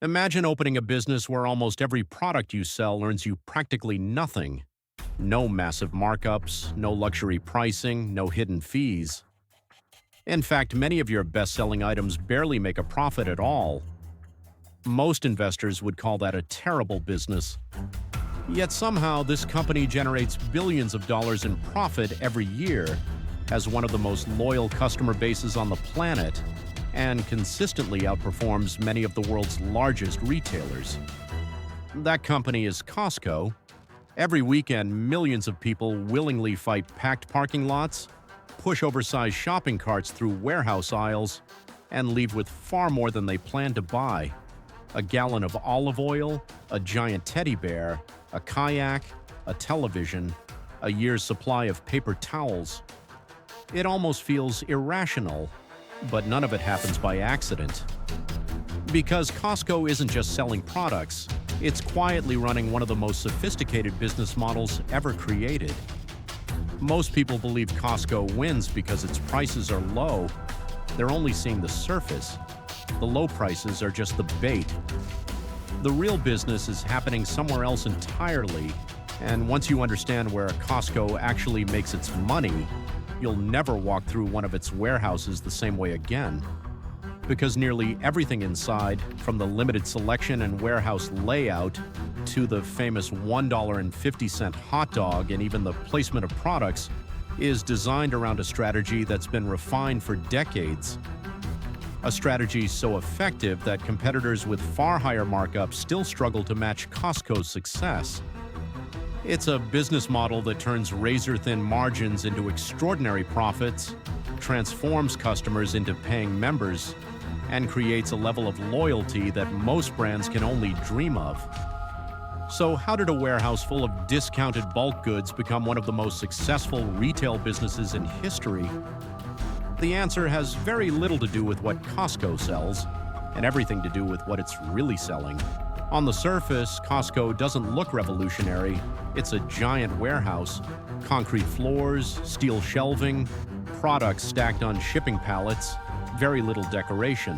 Imagine opening a business where almost every product you sell earns you practically nothing. No massive markups, no luxury pricing, no hidden fees. In fact, many of your best-selling items barely make a profit at all. Most investors would call that a terrible business. Yet somehow this company generates billions of dollars in profit every year, has one of the most loyal customer bases on the planet, and consistently outperforms many of the world's largest retailers. That company is Costco. Every weekend, millions of people willingly fight packed parking lots, push oversized shopping carts through warehouse aisles, and leave with far more than they plan to buy. A gallon of olive oil, a giant teddy bear, a kayak, a television, a year's supply of paper towels. It almost feels irrational, but none of it happens by accident. Because Costco isn't just selling products, it's quietly running one of the most sophisticated business models ever created. Most people believe Costco wins because its prices are low. They're only seeing the surface. The low prices are just the bait. The real business is happening somewhere else entirely, and once you understand where Costco actually makes its money, you'll never walk through one of its warehouses the same way again. Because nearly everything inside, from the limited selection and warehouse layout to the famous $1.50 hot dog and even the placement of products, is designed around a strategy that's been refined for decades. A strategy so effective that competitors with far higher markups still struggle to match Costco's success. It's a business model that turns razor-thin margins into extraordinary profits, transforms customers into paying members, and creates a level of loyalty that most brands can only dream of. So how did a warehouse full of discounted bulk goods become one of the most successful retail businesses in history? The answer has very little to do with what Costco sells, and everything to do with what it's really selling. On the surface, Costco doesn't look revolutionary. It's a giant warehouse, concrete floors, steel shelving, products stacked on shipping pallets, very little decoration,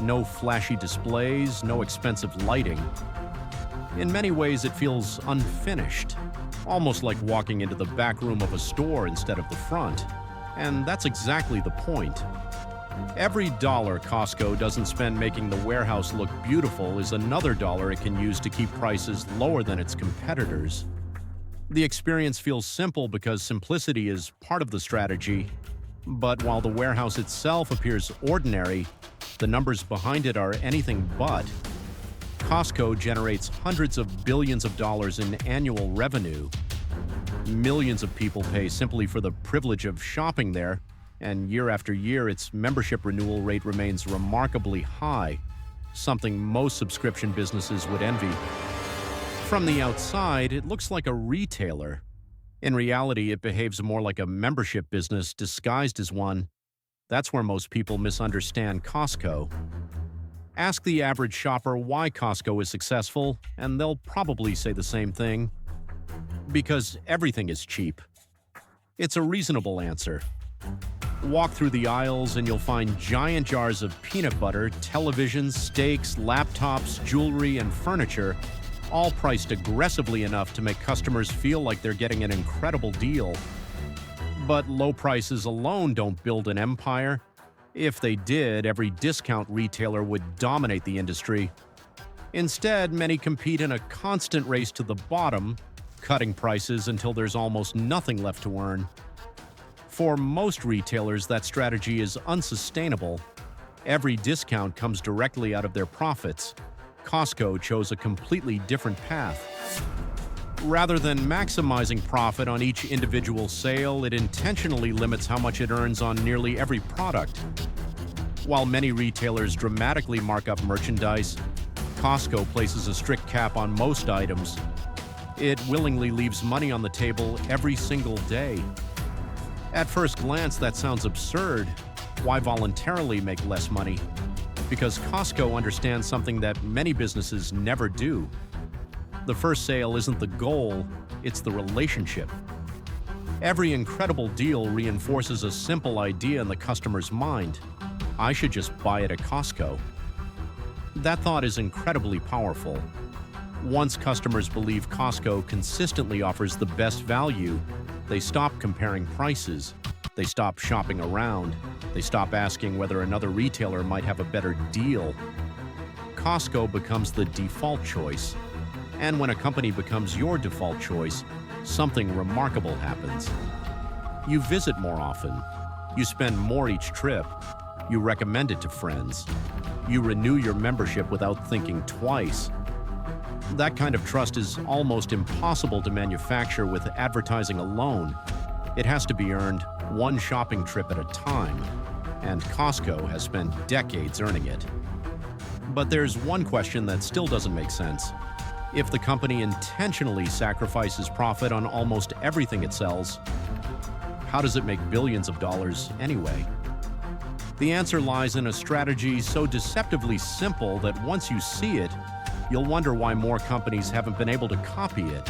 no flashy displays, no expensive lighting. In many ways, it feels unfinished, almost like walking into the back room of a store instead of the front. And that's exactly the point. Every dollar Costco doesn't spend making the warehouse look beautiful is another dollar it can use to keep prices lower than its competitors. The experience feels simple because simplicity is part of the strategy, but while the warehouse itself appears ordinary, the numbers behind it are anything but. Costco generates hundreds of billions of dollars in annual revenue. Millions of people pay simply for the privilege of shopping there, and year after year its membership renewal rate remains remarkably high, something most subscription businesses would envy. From the outside, it looks like a retailer. In reality, it behaves more like a membership business disguised as one. That's where most people misunderstand Costco. Ask the average shopper why Costco is successful, and they'll probably say the same thing. Because everything is cheap. It's a reasonable answer. Walk through the aisles and you'll find giant jars of peanut butter, televisions, steaks, laptops, jewelry, and furniture, all priced aggressively enough to make customers feel like they're getting an incredible deal. But low prices alone don't build an empire. If they did, every discount retailer would dominate the industry. Instead, many compete in a constant race to the bottom, cutting prices until there's almost nothing left to earn. For most retailers, that strategy is unsustainable. Every discount comes directly out of their profits. Costco chose a completely different path. Rather than maximizing profit on each individual sale, it intentionally limits how much it earns on nearly every product. While many retailers dramatically mark up merchandise, Costco places a strict cap on most items. It willingly leaves money on the table every single day. At first glance, that sounds absurd. Why voluntarily make less money? Because Costco understands something that many businesses never do. The first sale isn't the goal, it's the relationship. Every incredible deal reinforces a simple idea in the customer's mind. I should just buy it at Costco. That thought is incredibly powerful. Once customers believe Costco consistently offers the best value, they stop comparing prices, they stop shopping around, they stop asking whether another retailer might have a better deal. Costco becomes the default choice. And when a company becomes your default choice, something remarkable happens. You visit more often. You spend more each trip. You recommend it to friends. You renew your membership without thinking twice. That kind of trust is almost impossible to manufacture with advertising alone. It has to be earned one shopping trip at a time, and Costco has spent decades earning it. But there's one question that still doesn't make sense. If the company intentionally sacrifices profit on almost everything it sells, how does it make billions of dollars anyway? The answer lies in a strategy so deceptively simple that once you see it, you'll wonder why more companies haven't been able to copy it.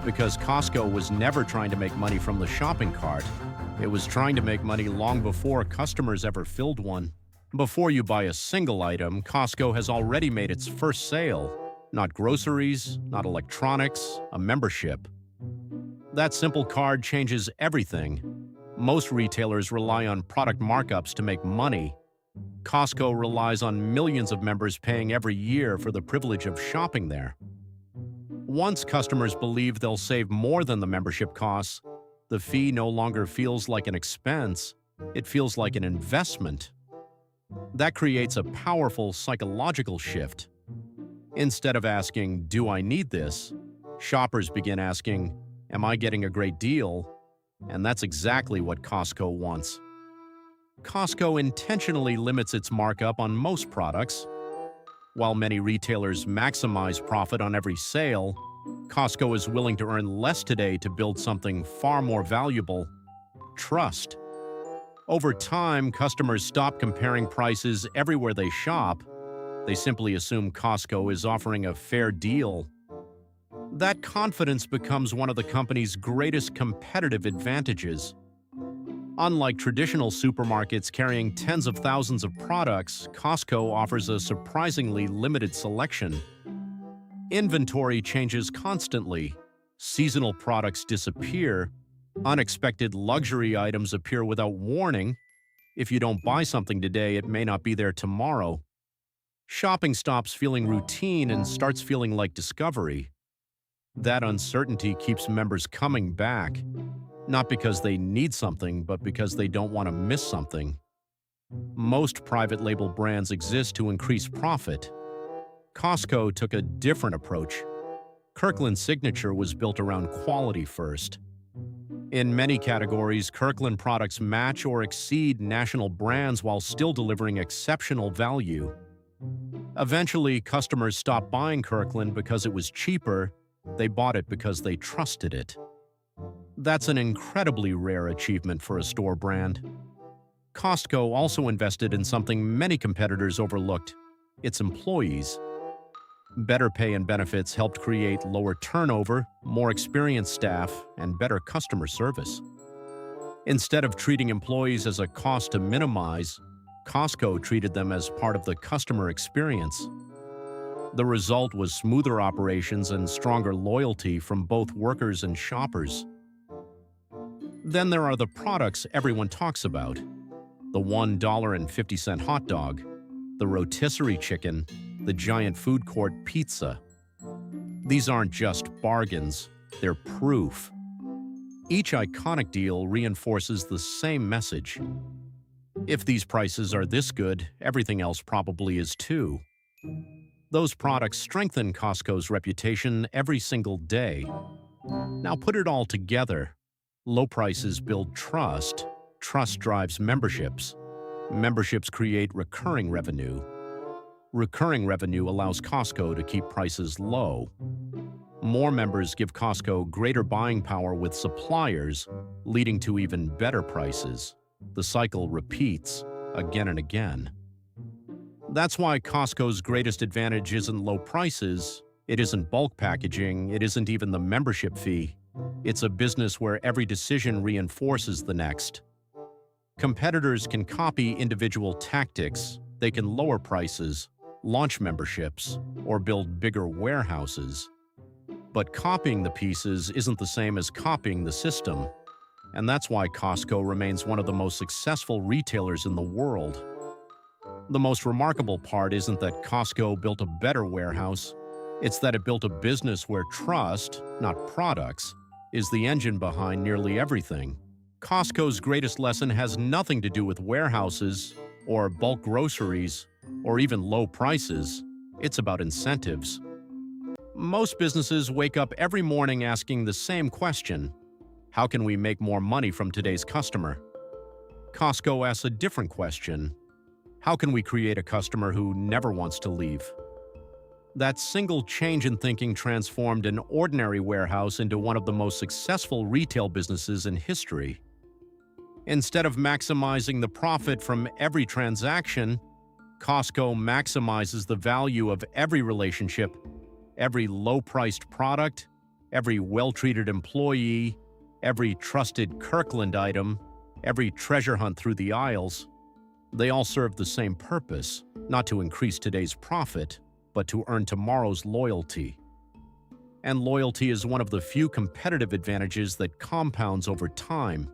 Because Costco was never trying to make money from the shopping cart. It was trying to make money long before customers ever filled one. Before you buy a single item, Costco has already made its first sale. Not groceries, not electronics, a membership. That simple card changes everything. Most retailers rely on product markups to make money. Costco relies on millions of members paying every year for the privilege of shopping there. Once customers believe they'll save more than the membership costs, the fee no longer feels like an expense, it feels like an investment. That creates a powerful psychological shift. Instead of asking, "Do I need this?" shoppers begin asking, "Am I getting a great deal?" And that's exactly what Costco wants. Costco intentionally limits its markup on most products. While many retailers maximize profit on every sale, Costco is willing to earn less today to build something far more valuable: trust. Over time, customers stop comparing prices everywhere they shop. They simply assume Costco is offering a fair deal. That confidence becomes one of the company's greatest competitive advantages. Unlike traditional supermarkets carrying tens of thousands of products, Costco offers a surprisingly limited selection. Inventory changes constantly. Seasonal products disappear. Unexpected luxury items appear without warning. If you don't buy something today, it may not be there tomorrow. Shopping stops feeling routine and starts feeling like discovery. That uncertainty keeps members coming back, not because they need something, but because they don't want to miss something. Most private label brands exist to increase profit. Costco took a different approach. Kirkland Signature was built around quality first. In many categories, Kirkland products match or exceed national brands while still delivering exceptional value. Eventually, customers stopped buying Kirkland because it was cheaper. They bought it because they trusted it. That's an incredibly rare achievement for a store brand. Costco also invested in something many competitors overlooked: its employees. Better pay and benefits helped create lower turnover, more experienced staff, and better customer service. Instead of treating employees as a cost to minimize, Costco treated them as part of the customer experience. The result was smoother operations and stronger loyalty from both workers and shoppers. Then there are the products everyone talks about: the $1.50 hot dog, the rotisserie chicken, the giant food court pizza. These aren't just bargains, they're proof. Each iconic deal reinforces the same message. If these prices are this good, everything else probably is too. Those products strengthen Costco's reputation every single day. Now put it all together. Low prices build trust. Trust drives memberships. Memberships create recurring revenue. Recurring revenue allows Costco to keep prices low. More members give Costco greater buying power with suppliers, leading to even better prices. The cycle repeats again and again. That's why Costco's greatest advantage isn't low prices, it isn't bulk packaging, it isn't even the membership fee. It's a business where every decision reinforces the next. Competitors can copy individual tactics, they can lower prices, launch memberships, or build bigger warehouses. But copying the pieces isn't the same as copying the system, and that's why Costco remains one of the most successful retailers in the world. The most remarkable part isn't that Costco built a better warehouse, it's that it built a business where trust, not products, is the engine behind nearly everything. Costco's greatest lesson has nothing to do with warehouses, or bulk groceries, or even low prices. It's about incentives. Most businesses wake up every morning asking the same question: how can we make more money from today's customer? Costco asks a different question: how can we create a customer who never wants to leave? That single change in thinking transformed an ordinary warehouse into one of the most successful retail businesses in history. Instead of maximizing the profit from every transaction, Costco maximizes the value of every relationship, every low-priced product, every well-treated employee, every trusted Kirkland item, every treasure hunt through the aisles. They all serve the same purpose, not to increase today's profit, but to earn tomorrow's loyalty. And loyalty is one of the few competitive advantages that compounds over time.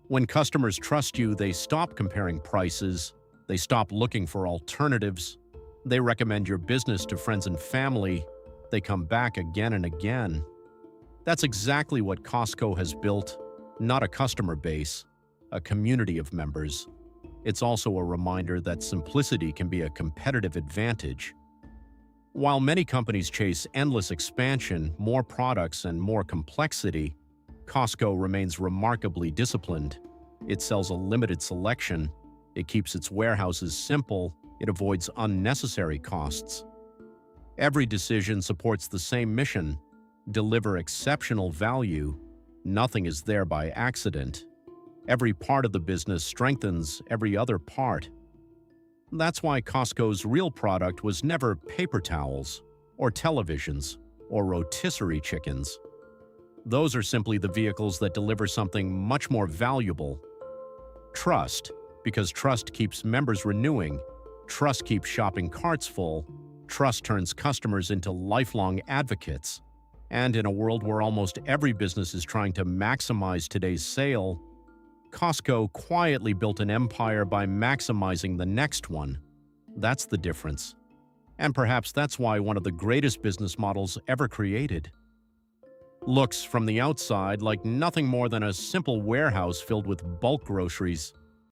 When customers trust you, they stop comparing prices, they stop looking for alternatives, they recommend your business to friends and family, they come back again and again. That's exactly what Costco has built, not a customer base, a community of members. It's also a reminder that simplicity can be a competitive advantage. While many companies chase endless expansion, more products, and more complexity, Costco remains remarkably disciplined. It sells a limited selection, it keeps its warehouses simple, it avoids unnecessary costs. Every decision supports the same mission: deliver exceptional value. Nothing is there by accident. Every part of the business strengthens every other part. That's why Costco's real product was never paper towels, or televisions, or rotisserie chickens. Those are simply the vehicles that deliver something much more valuable: trust, because trust keeps members renewing, trust keeps shopping carts full, trust turns customers into lifelong advocates. And in a world where almost every business is trying to maximize today's sale, Costco quietly built an empire by maximizing the next one. That's the difference. And perhaps that's why one of the greatest business models ever created. Looks from the outside like nothing more than a simple warehouse filled with bulk groceries.